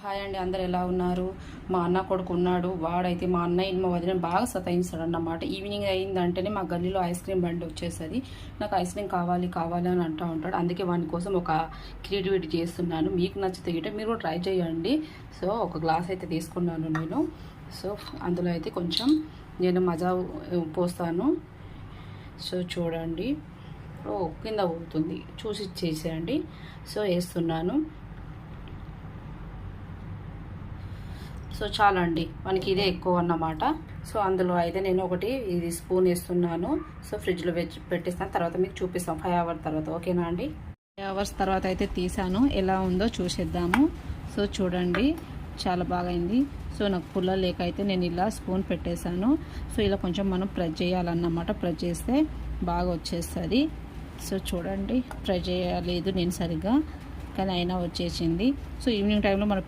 Hi అండి, అందరు ఎలా ఉన్నారు? మా అన్న కొడుకు ఉన్నాడు. వాడైతే మా అన్నయ్య మా వదిన బాగా సతాయిస్తాడు అన్నమాట. ఈవినింగ్ అయిందంటేనే మా గల్లీలో ఐస్ క్రీమ్ బండి వచ్చేస్తుంది. నాకు ఐస్ క్రీమ్ కావాలి కావాలి అని అంటూ ఉంటాడు. అందుకే వాని కోసం ఒక క్రియేటివిటీ చేస్తున్నాను. మీకు నచ్చితే గిట్ట మీరు ట్రై చేయండి. సో ఒక గ్లాస్ అయితే తీసుకున్నాను నేను. సో అందులో అయితే కొంచెం నేను మజా పోస్తాను. సో చూడండి, కింద పోతుంది, చూసి చేసేయండి. సో వేస్తున్నాను. సో చాలా అండి, మనకి ఇదే ఎక్కువ అన్నమాట. సో అందులో అయితే నేను ఒకటి ఇది స్పూన్ వేస్తున్నాను. సో ఫ్రిడ్జ్లో పెట్టేస్తాను. తర్వాత మీకు చూపిస్తాం 5 hours తర్వాత. ఓకేనా అండి? 5 hours తర్వాత అయితే తీసాను. ఎలా ఉందో చూసేద్దాము. సో చూడండి, చాలా బాగా అయింది. సో నాకు పుల్ల లేక అయితే నేను ఇలా స్పూన్ పెట్టేశాను. సో ఇలా కొంచెం మనం ప్రెస్ చేయాలన్నమాట. ప్రెస్ చేస్తే బాగా వచ్చేస్తుంది. సో చూడండి, ప్రెస్ చేయలేదు నేను సరిగ్గా, కానీ అయినా వచ్చేసింది. సో ఈవినింగ్ టైంలో మన